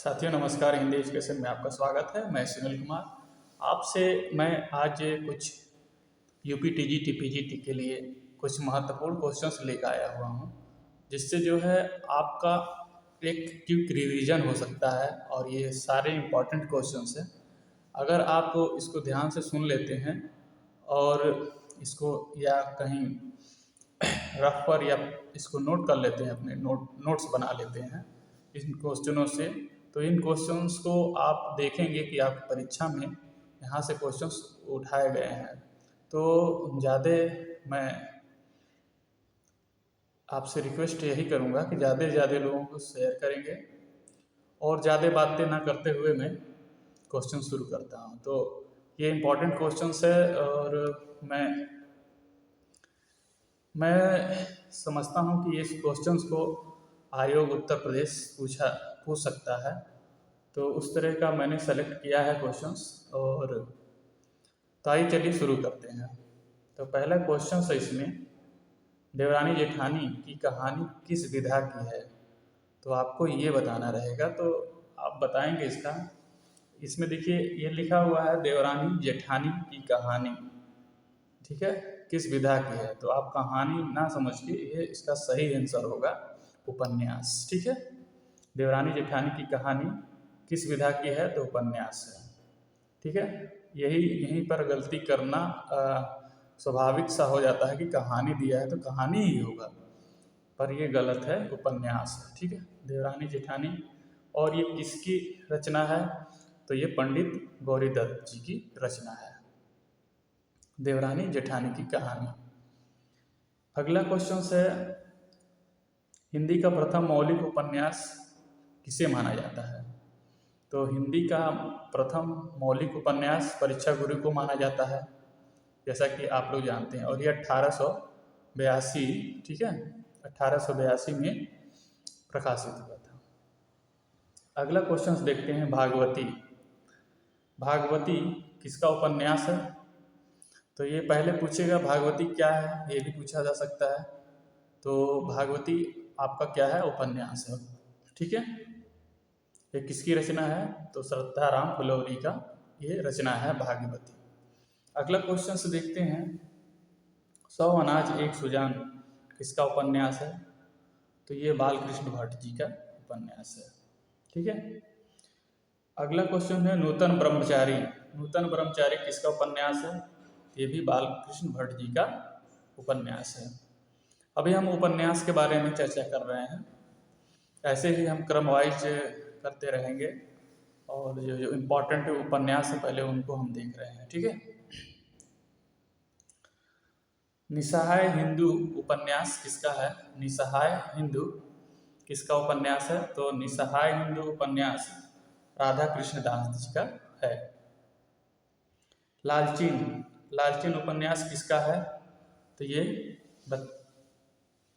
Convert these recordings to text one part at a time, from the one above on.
साथियों नमस्कार। हिंदी एजुकेशन में आपका स्वागत है। मैं सुनील कुमार। आपसे मैं आज कुछ यूपी टीजीटी पीजीटी के लिए कुछ महत्वपूर्ण क्वेश्चंस लेकर आया हुआ हूं, जिससे जो है आपका एक क्विक रिवीजन हो सकता है। और ये सारे इम्पोर्टेंट क्वेश्चंस हैं। अगर आप इसको ध्यान से सुन लेते हैं और इसको या कहीं रफ पर या इसको नोट कर लेते हैं, अपने नोट्स बना लेते हैं इन क्वेश्चनों से, तो इन क्वेश्चंस को आप देखेंगे कि आप परीक्षा में यहाँ से क्वेश्चंस उठाए गए हैं। तो ज़्यादा मैं आपसे रिक्वेस्ट यही करूँगा कि ज़्यादा से ज़्यादा लोगों को शेयर करेंगे। और ज़्यादा बातें ना करते हुए मैं क्वेश्चन शुरू करता हूँ। तो ये इम्पोर्टेंट क्वेश्चंस है और मैं समझता हूँ कि इस क्वेश्चंस को आयोग उत्तर प्रदेश पूछ सकता है। तो उस तरह का मैंने सेलेक्ट किया है क्वेश्चंस। और तो आइए चलिए शुरू करते हैं। तो पहला क्वेश्चन है इसमें, देवरानी जेठानी की कहानी किस विधा की है? तो आपको ये बताना रहेगा। तो आप बताएंगे इसका। इसमें देखिए ये लिखा हुआ है देवरानी जेठानी की कहानी, ठीक है, किस विधा की है। तो आप कहानी ना समझ के ये इसका सही आंसर होगा उपन्यास, ठीक है। देवरानी जेठानी की कहानी किस विधा की है? तो उपन्यास है, ठीक है। यहीं पर गलती करना स्वाभाविक सा हो जाता है कि कहानी दिया है तो कहानी ही होगा, पर ये गलत है, उपन्यास है, ठीक है। देवरानी जेठानी। और ये किसकी रचना है? तो ये पंडित गौरीदत्त जी की रचना है, देवरानी जेठानी की कहानी। अगला क्वेश्चन है, हिंदी का प्रथम मौलिक उपन्यास किसे माना जाता है? तो हिंदी का प्रथम मौलिक उपन्यास परीक्षा गुरु को माना जाता है, जैसा कि आप लोग जानते हैं। और ये 1882, ठीक है, 1882 में प्रकाशित हुआ था। अगला क्वेश्चन देखते हैं, भागवती। भागवती किसका उपन्यास है? तो ये पहले पूछेगा भागवती क्या है, ये भी पूछा जा सकता है। तो भागवती आपका क्या है? उपन्यास है, ठीक है। ये किसकी रचना है? तो श्रद्धाराम फुलौरी का ये रचना है भागवती। अगला क्वेश्चन से देखते हैं, 100 अनाज एक सुजान किसका उपन्यास है? तो ये बालकृष्ण भट्ट जी का उपन्यास है, ठीक है। अगला क्वेश्चन है, नूतन ब्रह्मचारी। नूतन ब्रह्मचारी किसका उपन्यास है? ये भी बालकृष्ण भट्ट जी का उपन्यास है। अभी हम उपन्यास के बारे में चर्चा कर रहे हैं, ऐसे ही हम क्रम वाइज करते रहेंगे। और जो इम्पोर्टेंट उपन्यास है पहले उनको हम देख रहे हैं, ठीक है। निसहाय हिंदू उपन्यास किसका है? निसहाय हिंदू किसका उपन्यास है? तो निसहाय हिंदू उपन्यास राधा कृष्ण दास जी का है। लालचीन। लालचीन उपन्यास किसका है? तो ये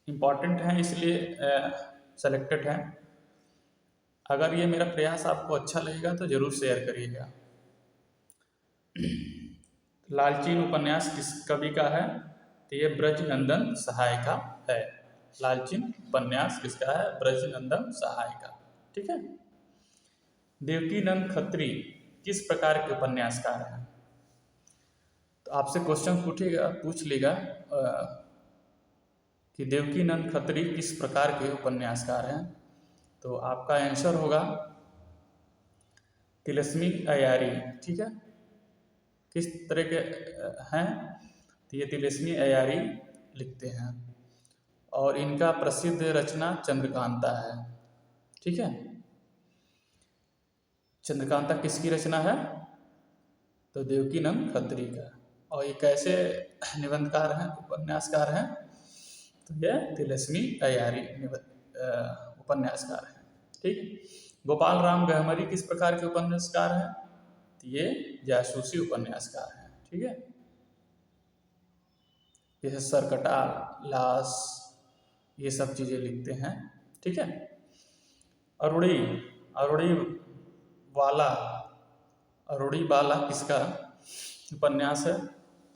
इम्पॉर्टेंट है इसलिए सेलेक्टेड है। अगर ये मेरा प्रयास आपको अच्छा लगेगा तो जरूर शेयर करिएगा। लालचीन उपन्यास किस कवि का है? तो ये ब्रजनंदन सहाय का है। लालचीन उपन्यास किसका है? ब्रजनंदन सहाय का, ठीक है। देवकीनंद खत्री किस प्रकार के उपन्यासकार हैं? तो आपसे क्वेश्चन पूछ लेगा कि देवकीनंद खत्री किस प्रकार के उपन्यासकार हैं। तो आपका आंसर होगा तिलस्मी अय्यारी, ठीक है। किस तरह के हैं? तो ये तिलस्मी अय्यारी लिखते हैं और इनका प्रसिद्ध रचना चंद्रकांता है, ठीक है। चंद्रकांता किसकी रचना है? तो देवकीनंद खत्री का। और ये कैसे निबंधकार हैं, उपन्यासकार हैं? तो ये तिलस्मी अय्यारी उपन्यासकार हैं, ठीक। गोपाल राम गहमरी किस प्रकार के उपन्यासकार हैं? तो ये जासूसी उपन्यासकार हैं, ठीक है। जैसे सरकटा, लाश, ये सब चीज़ें लिखते हैं, ठीक है। अरुणी अरुणी वाला अरुणी बाला किसका उपन्यास है?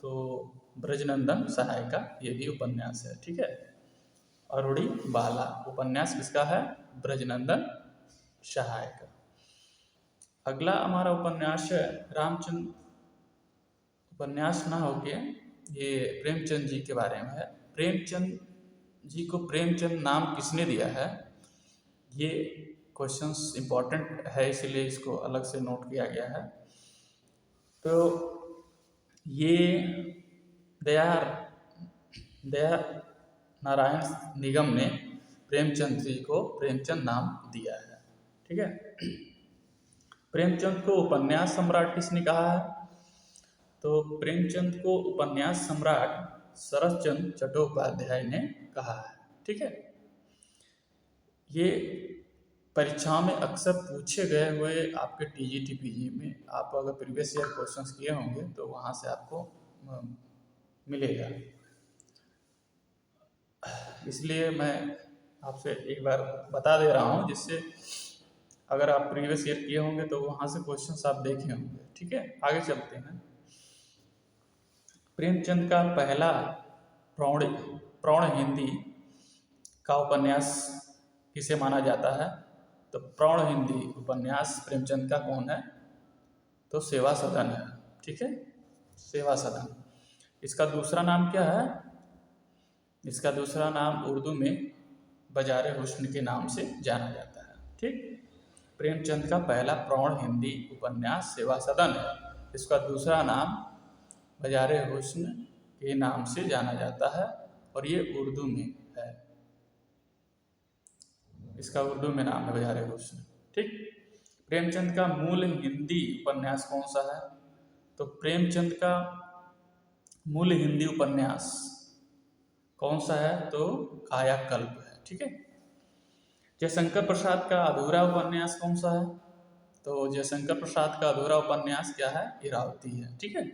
तो ब्रजनंदन सहाय का ये भी उपन्यास है, ठीक है। अरुणी बाला उपन्यास किसका है? ब्रजनंदन सहाय का। अगला हमारा उपन्यास है रामचंद्र, उपन्यास ना होके ये प्रेमचंद जी के बारे में है। प्रेमचंद जी को प्रेमचंद नाम किसने दिया है, ये क्वेश्चंस इम्पोर्टेंट है, इसीलिए इसको अलग से नोट किया गया है। तो ये दया दया नारायण निगम ने प्रेमचंद जी को प्रेमचंद नाम दिया है। ठीक है। प्रेमचंद को उपन्यास सम्राट किसने कहा है, तो प्रेमचंद को उपन्यास सम्राट शरतचंद्र चट्टोपाध्याय ने कहा है। ठीक है। ये परीक्षाओं में अक्सर पूछे गए हुए आपके टीजीटी पीजी में, आप अगर प्रीवियस ईयर क्वेश्चंस किए होंगे तो वहाँ से आपको मिलेगा। इसलिए मैं आपसे एक बार बता दे रहा हूँ, जिससे अगर आप प्रीवियस ईयर किए होंगे तो वहाँ से क्वेश्चंस आप देखे होंगे। ठीक है। आगे चलते हैं। प्रेमचंद का पहला प्रौढ़ हिंदी का उपन्यास किसे माना जाता है, तो प्रौढ़ हिंदी उपन्यास प्रेमचंद का कौन है, तो सेवा सदन है। ठीक है। सेवा सदन। इसका दूसरा नाम क्या है, इसका दूसरा नाम उर्दू में बाज़ारे हुस्न के नाम से जाना जाता है। ठीक। प्रेमचंद का पहला प्रौढ़ हिंदी उपन्यास सेवा सदन है। इसका दूसरा नाम बाज़ारे हुस्न के नाम से जाना जाता है और ये उर्दू में है, इसका उर्दू में नाम है बाज़ारे हुस्न। ठीक। प्रेमचंद का मूल हिंदी उपन्यास कौन सा है, तो प्रेमचंद का मूल हिंदी उपन्यास कौन सा है, तो कायाकल्प है। ठीक है। जयशंकर प्रसाद का अधूरा उपन्यास कौन सा है, तो जयशंकर प्रसाद का अधूरा उपन्यास क्या है, इरावती है। ठीक है।